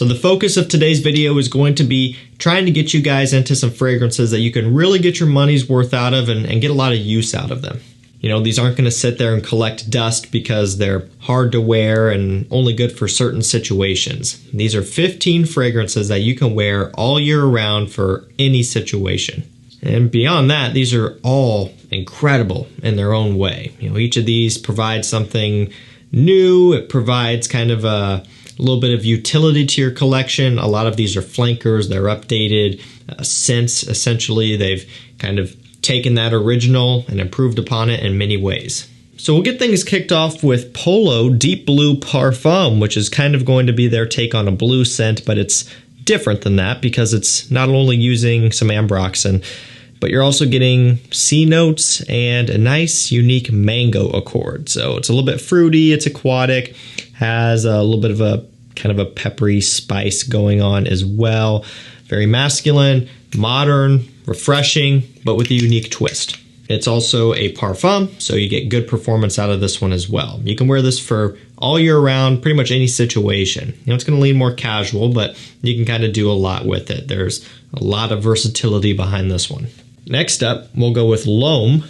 So the focus of today's video is going to be trying to get you guys into some fragrances that you can really get your money's worth out of and get a lot of use out of them. You know, these aren't going to sit there and collect dust because they're hard to wear and only good for certain situations. These are 15 fragrances that you can wear all year round for any situation. And beyond that, these are all incredible in their own way. You know, each of these provides something new. It provides kind of a little bit of utility to your collection. A lot of these are flankers. They're updated scents. Essentially, they've kind of taken that original and improved upon it in many ways. So we'll get things kicked off with POLO Deep Blue Parfum, which is kind of going to be their take on a blue scent, but it's different than that because it's not only using some ambroxan, but you're also getting C notes and a nice unique mango accord. So it's a little bit fruity, it's aquatic, has a little bit of a kind of a peppery spice going on as well. Very masculine, modern, refreshing, but with a unique twist. It's also a parfum, so you get good performance out of this one as well. You can wear this for all year round, pretty much any situation. You know, it's going to lean more casual, but you can kind of do a lot with it. There's a lot of versatility behind this one. Next up, we'll go with L'Homme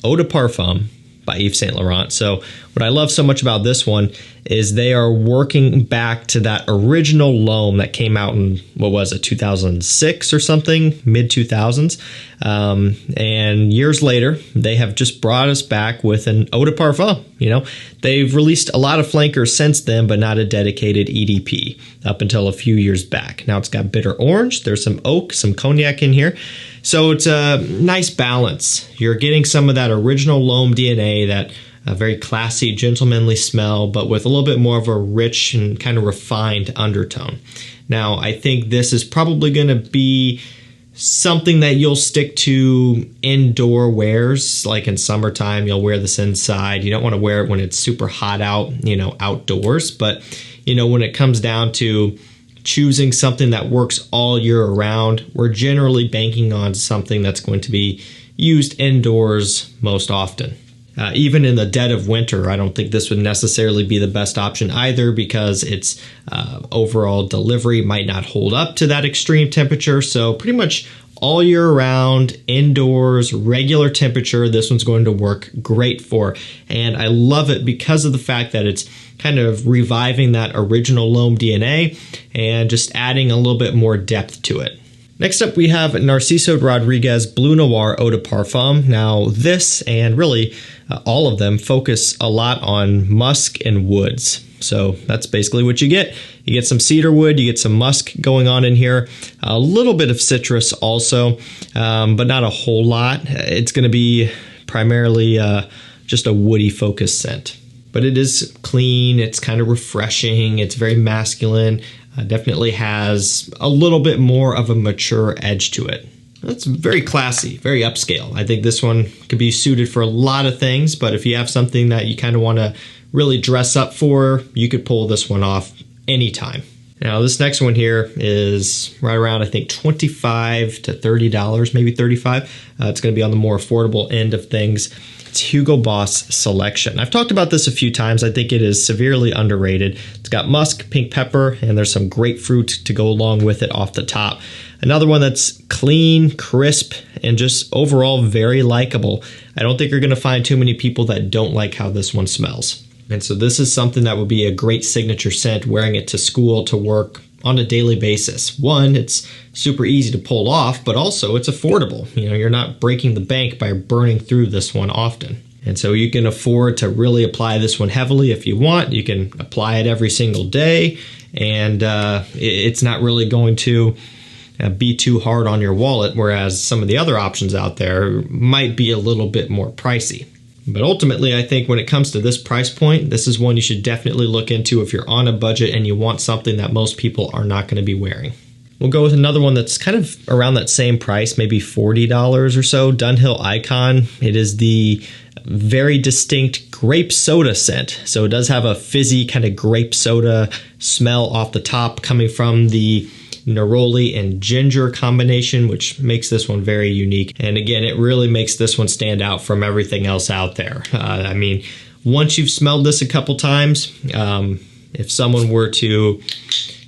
Eau de Parfum by Yves Saint Laurent. So what I love so much about this one is they are working back to that original L'Homme that came out in, what was it, 2006 or something, mid-2000s. And years later, they have just brought us back with an Eau de Parfum. You know, they've released a lot of flankers since then, but not a dedicated EDP up until a few years back. Now it's got bitter orange, there's some oak, some cognac in here. So it's a nice balance. You're getting some of that original L'Homme DNA, that very classy, gentlemanly smell, but with a little bit more of a rich and kind of refined undertone. Now, I think this is probably going to be something that you'll stick to indoor wears, like in summertime, you'll wear this inside. You don't want to wear it when it's super hot out, you know, outdoors. But, you know, when it comes down to choosing something that works all year around, we're generally banking on something that's going to be used indoors most often. Even in the dead of winter, I don't think this would necessarily be the best option either, because its overall delivery might not hold up to that extreme temperature. So pretty much all year round, indoors, regular temperature, this one's going to work great for. And I love it because of the fact that it's kind of reviving that original L'Homme DNA and just adding a little bit more depth to it. Next up, we have Narciso Rodriguez Bleu Noir Eau de Parfum. Now this, and really all of them, focus a lot on musk and woods. So that's basically what you get. You get some cedar wood, you get some musk going on in here, a little bit of citrus also, but not a whole lot. It's going to be primarily just a woody focused scent. But it is clean, it's kind of refreshing, it's very masculine. Definitely has a little bit more of a mature edge to it. It's very classy, very upscale. I think this one could be suited for a lot of things, but if you have something that you kind of want to really dress up for, you could pull this one off anytime. Now this next one here is right around, I think, $25 to $30, maybe $35. It's going to be on the more affordable end of things. It's Hugo Boss Selection. I've talked about this a few times. I think it is severely underrated. It's got musk, pink pepper, and there's some grapefruit to go along with it off the top. Another one that's clean, crisp, and just overall very likable. I don't think you're going to find too many people that don't like how this one smells. And so this is something that would be a great signature scent, wearing it to school, to work, on a daily basis. One, it's super easy to pull off, but also it's affordable. You know, you're not breaking the bank by burning through this one often. And so you can afford to really apply this one heavily if you want. You can apply it every single day, and it's not really going to be too hard on your wallet, whereas some of the other options out there might be a little bit more pricey. But ultimately, I think when it comes to this price point, this is one you should definitely look into if you're on a budget and you want something that most people are not going to be wearing. We'll go with another one that's kind of around that same price, maybe $40 or so, DUNHILL Icon. It is the very distinct grape soda scent. So it does have a fizzy kind of grape soda smell off the top coming from the neroli and ginger combination, which makes this one very unique. And again, it really makes this one stand out from everything else out there. I mean, once you've smelled this a couple times, if someone were to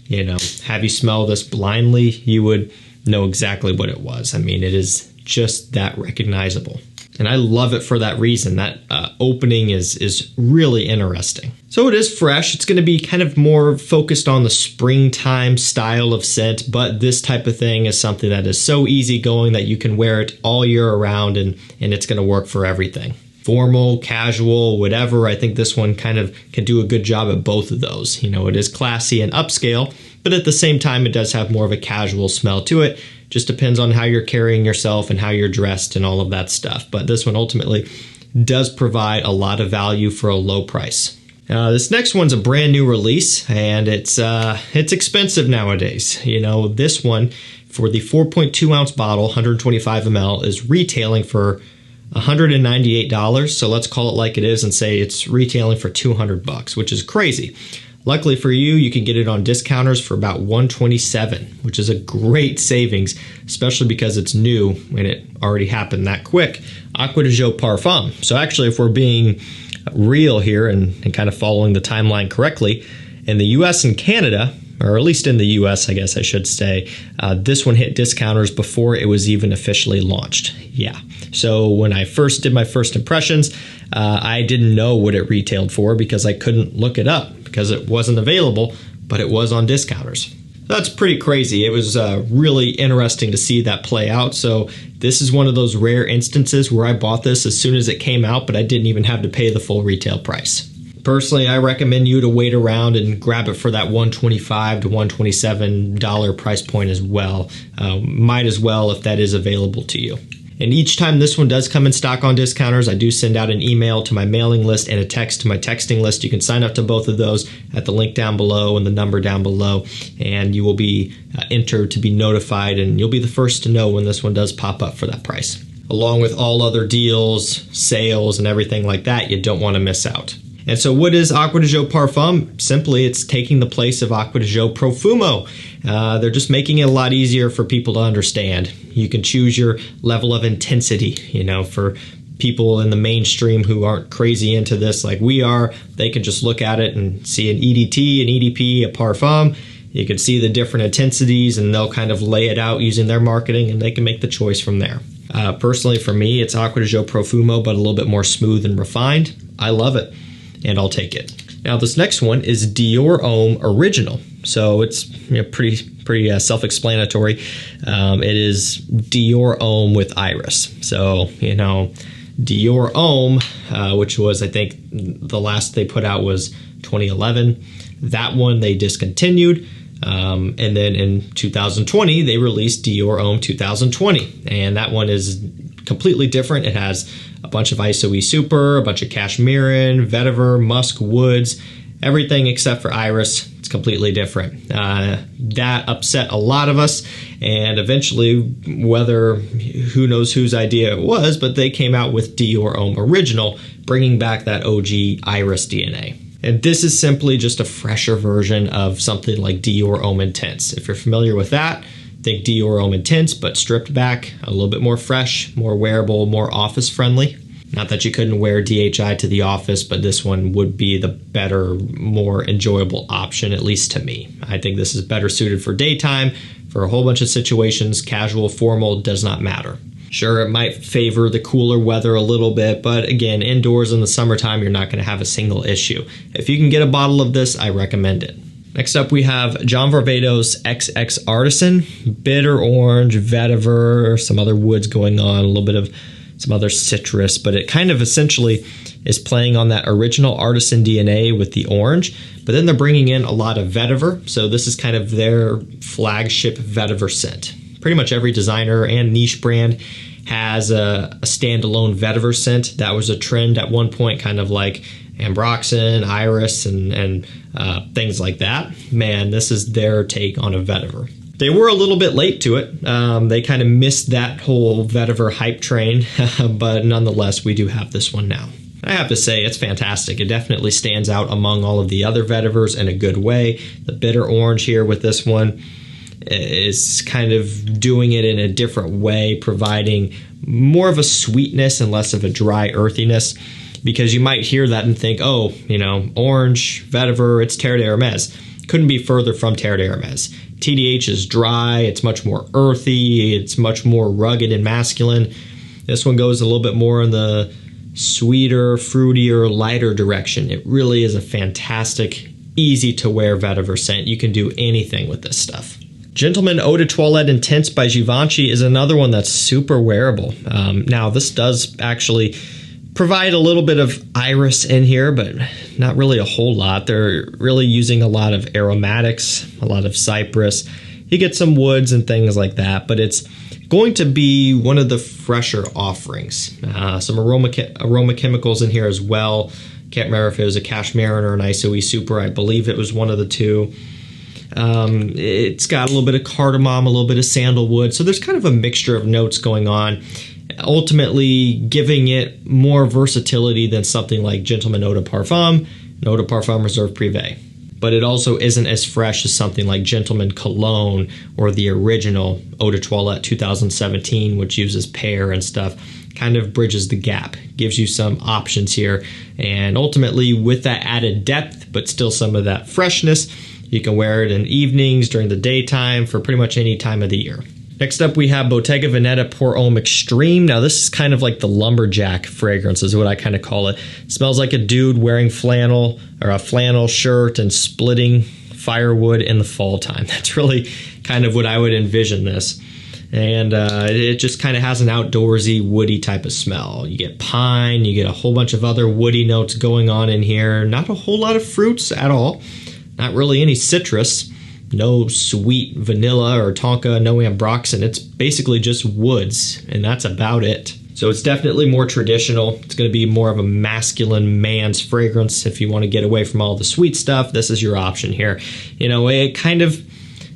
you know, have you smell this blindly, you would know exactly what it was. I mean, it is just that recognizable. And I love it for that reason. That opening is really interesting. So it is fresh. It's going to be kind of more focused on the springtime style of scent, but this type of thing is something that is so easygoing that you can wear it all year around, and it's going to work for everything. Formal, casual, whatever. I think this one kind of can do a good job at both of those. You know, it is classy and upscale, but at the same time, it does have more of a casual smell to it. Just depends on how you're carrying yourself and how you're dressed and all of that stuff. But this one ultimately does provide a lot of value for a low price. This next one's a brand new release, and it's expensive nowadays. You know, this one for the 4.2 ounce bottle, 125 ml, is retailing for $198. So let's call it like it is and say it's retailing for $200, which is crazy. Luckily for you, you can get it on discounters for about $127, which is a great savings, especially because it's new and it already happened that quick. Acqua de Joe Parfum. So actually, if we're being real here and kind of following the timeline correctly, in the US and Canada, or at least in the US, I guess I should say, this one hit discounters before it was even officially launched. Yeah. So when I first did my first impressions, I didn't know what it retailed for because I couldn't look it up because it wasn't available, but it was on discounters. That's pretty crazy. It was really interesting to see that play out. So this is one of those rare instances where I bought this as soon as it came out, but I didn't even have to pay the full retail price. Personally, I recommend you to wait around and grab it for that $125 to $127 price point as well. Might as well if that is available to you. And each time this one does come in stock on discounters, I do send out an email to my mailing list and a text to my texting list. You can sign up to both of those at the link down below and the number down below, and you will be entered to be notified, and you'll be the first to know when this one does pop up for that price. Along with all other deals, sales, and everything like that, you don't want to miss out. And so what is Acqua de Joe Parfum? Simply, it's taking the place of Acqua de Joe Profumo. They're just making it a lot easier for people to understand. You can choose your level of intensity, you know, for people in the mainstream who aren't crazy into this like we are. They can just look at it and see an EDT, an EDP, a Parfum. You can see the different intensities, and they'll kind of lay it out using their marketing, and they can make the choice from there. Personally, for me, it's Acqua de Joe Profumo, but a little bit more smooth and refined. I love it, and I'll take it. Now, this next one is DIOR Homme Original. So it's pretty self-explanatory. It is DIOR Homme with Iris. So, you know, DIOR Homme, which was, I think, the last they put out was 2011. That one they discontinued. And then in 2020, they released DIOR Homme 2020. And that one is completely different. It has a bunch of ISO-E Super, a bunch of cashmerean, vetiver, musk, woods, everything except for iris. It's completely different. That upset a lot of us, and eventually, who knows whose idea it was, but they came out with DIOR Homme Original, bringing back that OG iris DNA. And this is simply just a fresher version of something like DIOR Homme Intense. If you're familiar with that, think DIOR Homme Intense, but stripped back, a little bit more fresh, more wearable, more office friendly. Not that you couldn't wear DHI to the office, but this one would be the better, more enjoyable option, at least to me. I think this is better suited for daytime, for a whole bunch of situations. Casual, formal, does not matter. Sure, it might favor the cooler weather a little bit, but again, indoors in the summertime, you're not going to have a single issue. If you can get a bottle of this, I recommend it. Next up, we have John Varvatos XX Artisan. Bitter orange, vetiver, some other woods going on, a little bit of some other citrus, but it kind of essentially is playing on that original Artisan DNA with the orange, but then they're bringing in a lot of vetiver, so this is kind of their flagship vetiver scent. Pretty much every designer and niche brand has a standalone vetiver scent. That was a trend at one point, kind of like Ambroxan, Iris, and things like that. Man, this is their take on a vetiver. They were a little bit late to it. They kind of missed that whole vetiver hype train, but nonetheless, we do have this one now. I have to say, it's fantastic. It definitely stands out among all of the other vetivers in a good way. The bitter orange here with this one is kind of doing it in a different way, providing more of a sweetness and less of a dry earthiness, because you might hear that and think, oh, you know, orange, vetiver, it's Terre d'Hermes. couldn't be further from Terre d'Hermes. TDH is dry, it's much more earthy, it's much more rugged and masculine. This one goes a little bit more in the sweeter, fruitier, lighter direction. It really is a fantastic, easy to wear vetiver scent. You can do anything with this stuff. Gentleman Eau de Toilette Intense by Givenchy is another one that's super wearable. Now this does actually provide a little bit of iris in here, but not really a whole lot. They're really using a lot of aromatics, a lot of cypress. You get some woods and things like that, but it's going to be one of the fresher offerings. Some aroma chemicals in here as well. Can't remember if it was a Cashmere or an Isoe Super. I believe it was one of the two. It's got a little bit of cardamom, a little bit of sandalwood, so there's kind of a mixture of notes going on, ultimately giving it more versatility than something like Gentleman Eau de Parfum and Eau de Parfum Reserve Privé. But it also isn't as fresh as something like Gentleman Cologne or the original Eau de Toilette 2017, which uses pear and stuff. Kind of bridges the gap, gives you some options here, and ultimately with that added depth but still some of that freshness, you can wear it in evenings, during the daytime, for pretty much any time of the year. Next up we have Bottega Veneta Pour Homme Extreme. Now this is kind of like the lumberjack fragrance is what I kind of call it. It smells like a dude wearing flannel or a flannel shirt and splitting firewood in the fall time. That's really kind of what I would envision this. And it just kind of has an outdoorsy, woody type of smell. You get pine, you get a whole bunch of other woody notes going on in here. Not a whole lot of fruits at all. Not really any citrus. No sweet vanilla or tonka, no ambroxan. It's basically just woods, and that's about it. So it's definitely more traditional. It's going to be more of a masculine man's fragrance. If you want to get away from all the sweet stuff, this is your option here. You know, it kind of,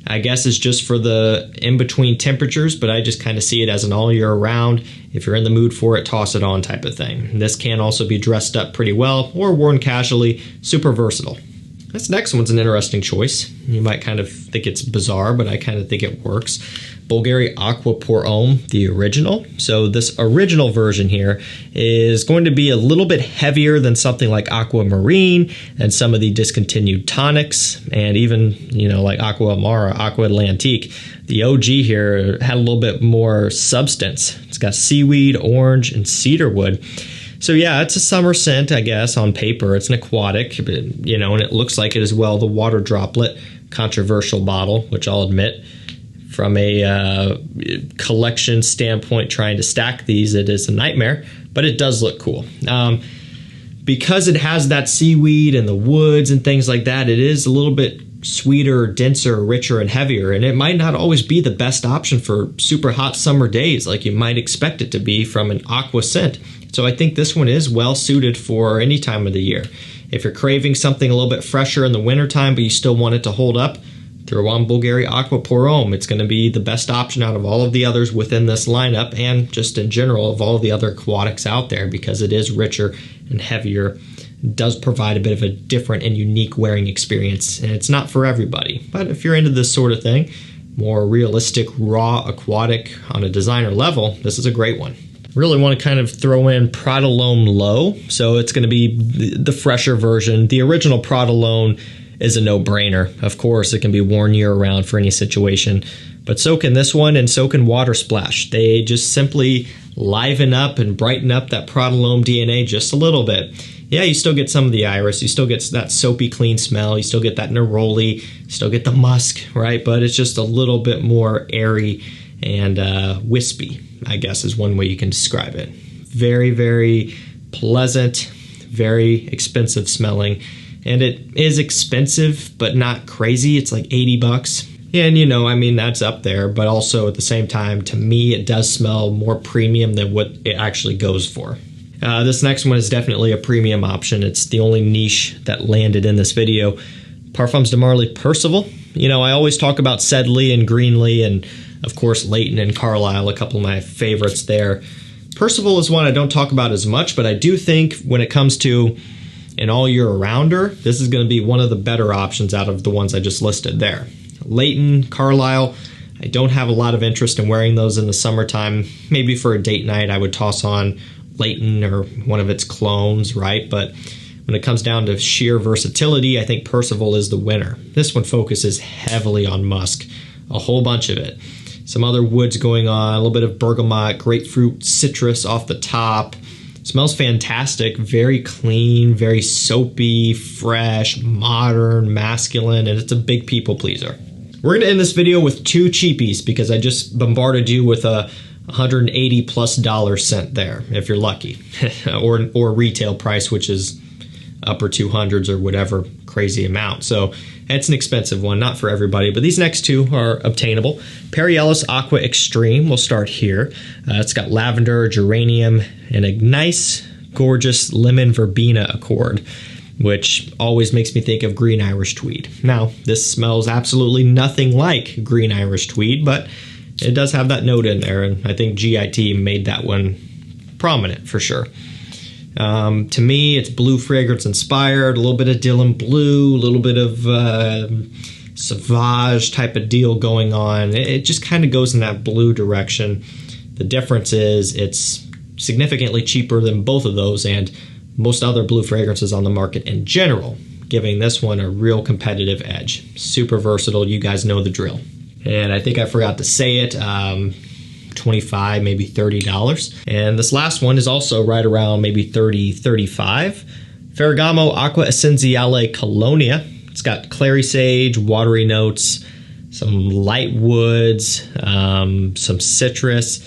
I guess, is just for the in-between temperatures, but I just kind of see it as an all year round. If you're in the mood for it, toss it on type of thing. This can also be dressed up pretty well or worn casually, super versatile. This next one's an interesting choice. You might kind of think it's bizarre, but I kind of think it works. BVLGARI AQUA Pour Homme, the original. So this original version here is going to be a little bit heavier than something like Aqua Marine and some of the discontinued tonics, and even, you know, like Aqua Amara, Aqua Atlantique. The OG here had a little bit more substance. It's got seaweed, orange, and cedarwood. So yeah, it's a summer scent, I guess, on paper. It's an aquatic, but, you know, and it looks like it as well. The water droplet, controversial bottle, which I'll admit, from a collection standpoint, trying to stack these, it is a nightmare, but it does look cool. Because it has that seaweed and the woods and things like that, it is a little bit sweeter, denser, richer, and heavier, and it might not always be the best option for super hot summer days like you might expect it to be from an aqua scent. So I think this one is well suited for any time of the year. If you're craving something a little bit fresher in the wintertime, but you still want it to hold up, throw on BVLGARI AQUA Pour Homme. It's going to be the best option out of all of the others within this lineup, and just in general of all of the other aquatics out there, because it is richer and heavier. It does provide a bit of a different and unique wearing experience, and it's not for everybody. But if you're into this sort of thing, more realistic, raw aquatic on a designer level, this is a great one. Really want to kind of throw in Prada L'Homme Low, so it's going to be the fresher version. The original Prada L'Homme is a no-brainer. Of course, it can be worn year-round for any situation, but so can this one, and so can Water Splash. They just simply liven up and brighten up that Prada L'Homme DNA just a little bit. Yeah, you still get some of the iris, you still get that soapy clean smell, you still get that neroli, you still get the musk, right? But it's just a little bit more airy and wispy, I guess is one way you can describe it. Very, very pleasant, very expensive smelling. And it is expensive, but not crazy. It's like 80 bucks. And, you know, I mean, that's up there. But also at the same time, to me, it does smell more premium than what it actually goes for. This next one is definitely a premium option. It's the only niche that landed in this video. Parfums de Marly Percival. You know, I always talk about Sedley and Greenlee, and of course Leighton and Carlisle, a couple of my favorites there. Percival is one I don't talk about as much, but I do think when it comes to an all-year-rounder, this is going to be one of the better options out of the ones I just listed there. Leighton, Carlisle, I don't have a lot of interest in wearing those in the summertime. Maybe for a date night I would toss on Leighton or one of its clones, right? But when it comes down to sheer versatility, I think Percival is the winner. This one focuses heavily on musk, a whole bunch of it. Some other woods going on, a little bit of bergamot, grapefruit, citrus off the top. Smells fantastic, very clean, very soapy, fresh, modern, masculine, and it's a big people pleaser. We're gonna end this video with 2 cheapies because I just bombarded you with a $180+ scent there, if you're lucky, or retail price, which is upper 200s or whatever crazy amount. So it's an expensive one, not for everybody, but these next 2 are obtainable. ELLIS Aqua Extreme, we'll start here. It's got lavender, geranium, and a nice, gorgeous lemon verbena accord, which always makes me think of green Irish tweed. Now, this smells absolutely nothing like green Irish tweed, but it does have that note in there, and I think GIT made that one prominent for sure. To me, it's blue fragrance inspired, a little bit of Dylan Blue, a little bit of Sauvage type of deal going on. It just kind of goes in that blue direction. The difference is it's significantly cheaper than both of those and most other blue fragrances on the market in general, giving this one a real competitive edge. Super versatile, you guys know the drill. And I think I forgot to say it, $25, maybe $30. And this last one is also right around maybe $30, $35. Ferragamo Acqua Essenziale Colonia. It's got clary sage, watery notes, some light woods, some citrus.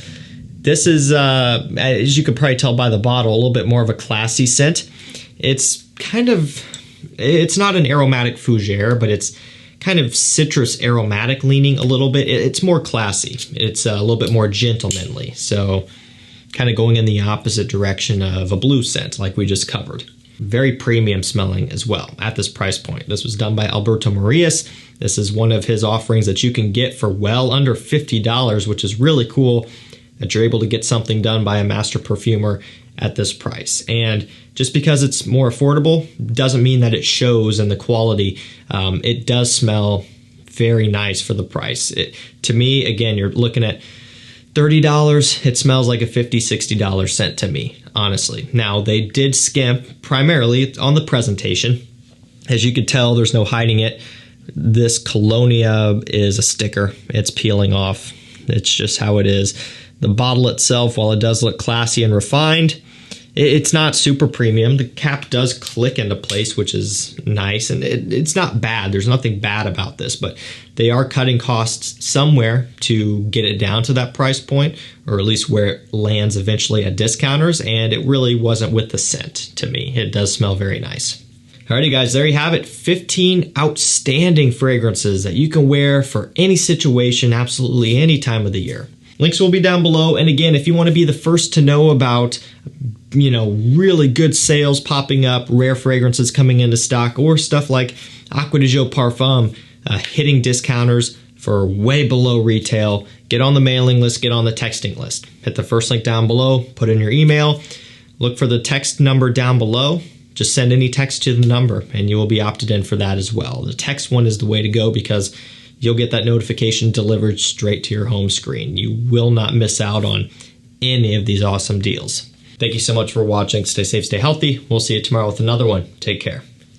This is, as you could probably tell by the bottle, a little bit more of a classy scent. It's not an aromatic fougere, but it's kind of citrus aromatic leaning a little bit. It's more classy. It's a little bit more gentlemanly. So kind of going in the opposite direction of a blue scent like we just covered. Very premium smelling as well at this price point. This was done by Alberto Marias. This is one of his offerings that you can get for well under $50, which is really cool that you're able to get something done by a master perfumer at this price. And just because it's more affordable doesn't mean that it shows in the quality. It does smell very nice for the price. To me, again, you're looking at $30. It smells like a $50, $60 scent to me, honestly. Now, they did skimp primarily on the presentation. As you could tell, there's no hiding it. This Colonia is a sticker. It's peeling off. It's just how it is. The bottle itself, while it does look classy and refined, it's not super premium. The cap does click into place, which is nice, and it's not bad. There's nothing bad about this, but they are cutting costs somewhere to get it down to that price point, or at least where it lands eventually at discounters, and it really wasn't with the scent to me. It does smell very nice. Alrighty guys, there you have it. 15 outstanding fragrances that you can wear for any situation, absolutely any time of the year. Links will be down below. And again, if you want to be the first to know about, really good sales popping up, rare fragrances coming into stock, or stuff like Acqua di Gio Parfum hitting discounters for way below retail, get on the mailing list, get on the texting list. Hit the first link down below, put in your email, look for the text number down below. Just send any text to the number and you will be opted in for that as well. The text one is the way to go because you'll get that notification delivered straight to your home screen. You will not miss out on any of these awesome deals. Thank you so much for watching. Stay safe, stay healthy. We'll see you tomorrow with another one. Take care.